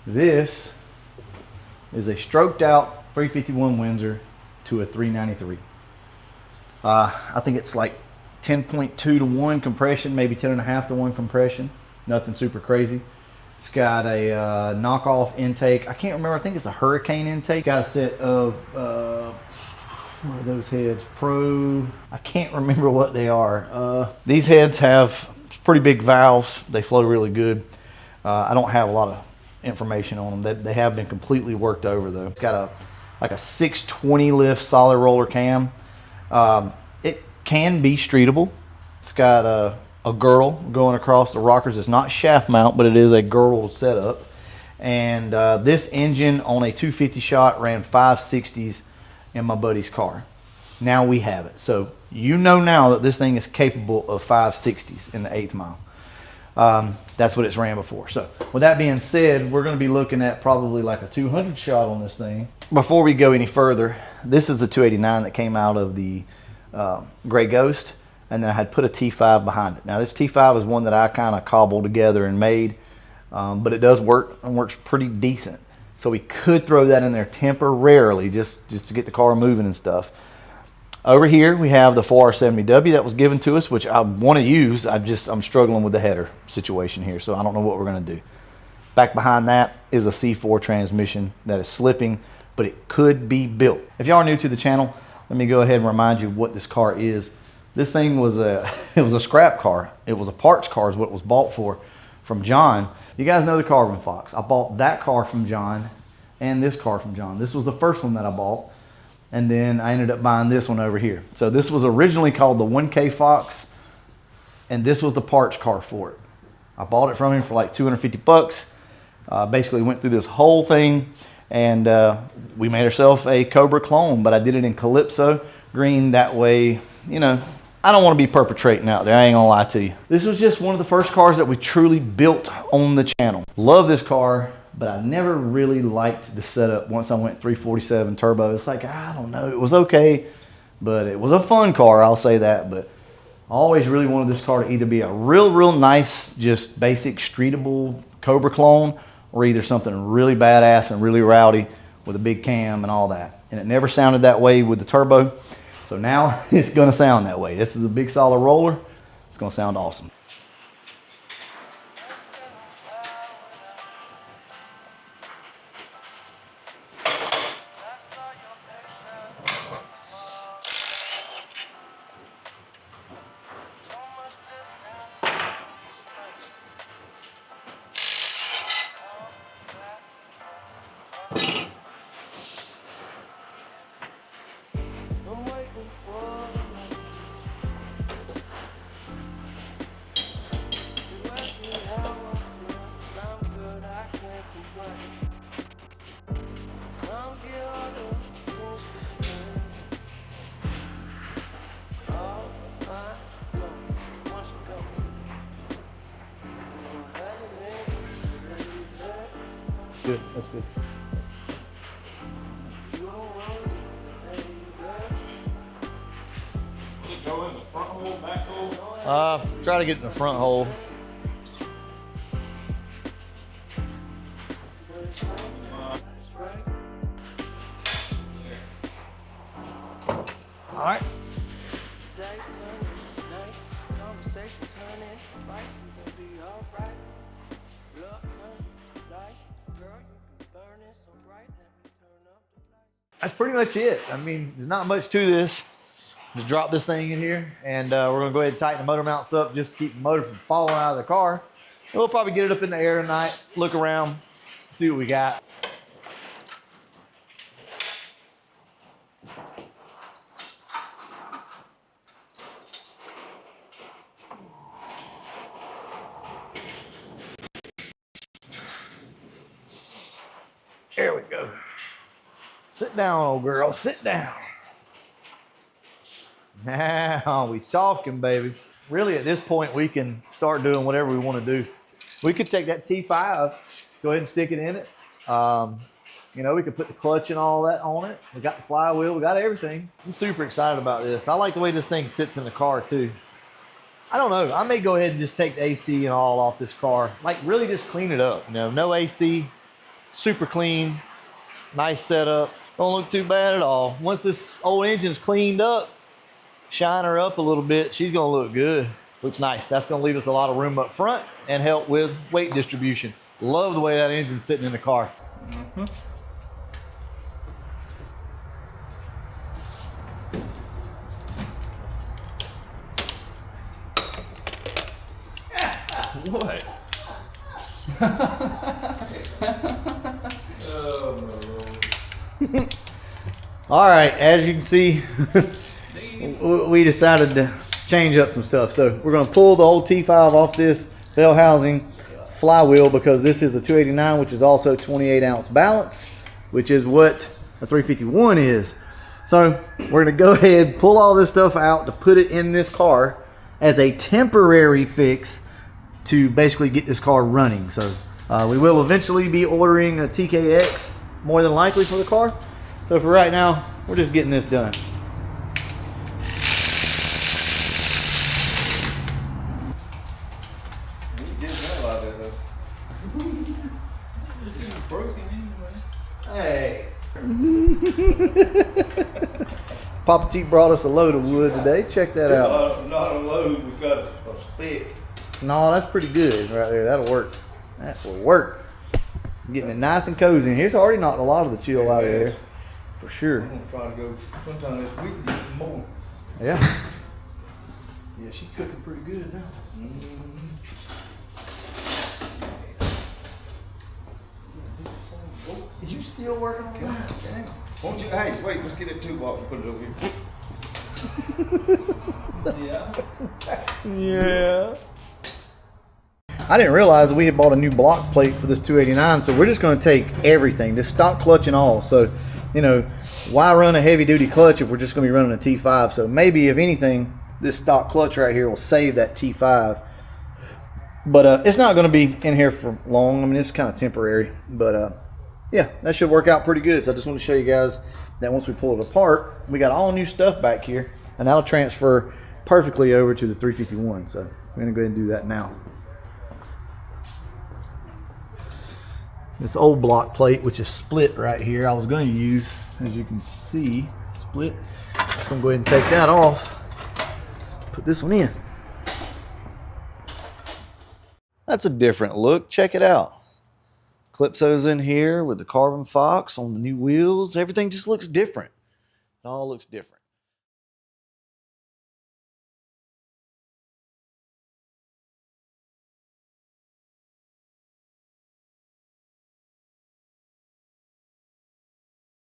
This is a stroked out 351 Windsor to a 393. I think it's like 10.2 to 1 compression, maybe 10.5 to 1 compression. Nothing super crazy. It's got a knockoff intake. I can't remember. I think it's a Hurricane intake. Got a set of what are those heads? Pro. I can't remember what they are. These heads have pretty big valves. They flow really good. I don't have a lot of information on them. They have been completely worked over though. It's got like a 620 lift solid roller cam. It can be streetable. It's got a girdle going across the rockers. It's not shaft mount, but it is a girdle setup. And this engine on a 250 shot ran 560s in my buddy's car. Now we have it. So you know now that this thing is capable of 560s in the 8th mile. That's what it's ran before. So with that being said, we're going to be looking at probably like a 200 shot on this thing. Before we go any further, this is the 289 that came out of the Gray Ghost, and then I had put a T5 behind it. Now this T5 is one that I kind of cobbled together and made, but it does work and works pretty decent. So we could throw that in there temporarily just to get the car moving and stuff. Over here we have the 4R70W that was given to us, which I want to use. I'm struggling with the header situation here, so I don't know what we're going to do. Back behind that is a C4 transmission that is slipping, but it could be built. If y'all are new to the channel, let me go ahead and remind you what this car is. This thing was it was a scrap car. It was a parts car is what it was bought for from John. You guys know the Carbon Fox. I bought that car from John and this car from John. This was the first one that I bought. And then I ended up buying this one over here. So this was originally called the 1K Fox, and this was the parts car for it. I bought it from him for like 250 bucks. Basically went through this whole thing, and we made ourselves a Cobra clone, but I did it in Calypso green. That way, you know, I don't want to be perpetrating out there. I ain't gonna lie to you. This was just one of the first cars that we truly built on the channel. Love this car. But I never really liked the setup once I went 347 turbo. It's like, I don't know, it was okay, but it was a fun car, I'll say that. But I always really wanted this car to either be a real nice, just basic streetable Cobra clone, or either something really badass and really rowdy with a big cam and all that. And it never sounded that way with the turbo. So now it's gonna sound that way. This is a big solid roller. It's gonna sound awesome. good. That's good. Go in the front hole, back hole? Try to get in the front hole. All right. That's pretty much it. I mean, there's not much to this. Just drop this thing in here, and we're gonna go ahead and tighten the motor mounts up just to keep the motor from falling out of the car. And we'll probably get it up in the air tonight, look around, see what we got. There we go. Sit down, old girl, sit down. Now we talking, baby. Really, at this point, we can start doing whatever we want to do. We could take that T5, go ahead and stick it in it. You know, we could put the clutch and all that on it. We got the flywheel, we got everything. I'm super excited about this. I like the way this thing sits in the car too. I don't know, I may go ahead and just take the AC and all off this car. Like really just clean it up, you know, no AC, super clean, nice setup. Don't look too bad at all. Once this old engine's cleaned up, shine her up a little bit, she's gonna look good. Looks nice. That's gonna leave us a lot of room up front and help with weight distribution. Love the way that engine's sitting in the car. Mm-hmm. What? Oh, my Lord. All right, as you can see, we decided to change up some stuff. So we're gonna pull the old T5 off this bell housing flywheel because this is a 289, which is also 28-ounce balance, which is what a 351 is. So we're gonna go ahead, pull all this stuff out to put it in this car as a temporary fix to basically get this car running. So we will eventually be ordering a TKX, more than likely, for the car. So for right now, we're just getting this done. Hey. Papa T brought us a load of wood today. Check that out. Not a load, we got a stick. No, that's pretty good right there. That'll work. That will work. Getting it nice and cozy. Here's already knocked a lot of the chill out of there. For sure. I'm gonna try to go sometime this week and get some more. Yeah. Yeah, she's cooking pretty good now. Is you still working on that? Dang. Won't you, hey, wait, let's get it too while we put it over here. Yeah. Yeah. I didn't realize that we had bought a new block plate for this 289, so we're just going to take everything, just stock clutch and all. So, you know, why run a heavy duty clutch if we're just going to be running a T5? So maybe, if anything, this stock clutch right here will save that T5. But it's not going to be in here for long. I mean, it's kind of temporary. But yeah, that should work out pretty good. So I just want to show you guys that once we pull it apart, we got all new stuff back here, and that'll transfer perfectly over to the 351. So we're going to go ahead and do that now. This old block plate, which is split right here, I was going to use, as you can see, split. Just going to go ahead and take that off. Put this one in. That's a different look. Check it out. Calypso's in here with the carbon fox on the new wheels. Everything just looks different. It all looks different.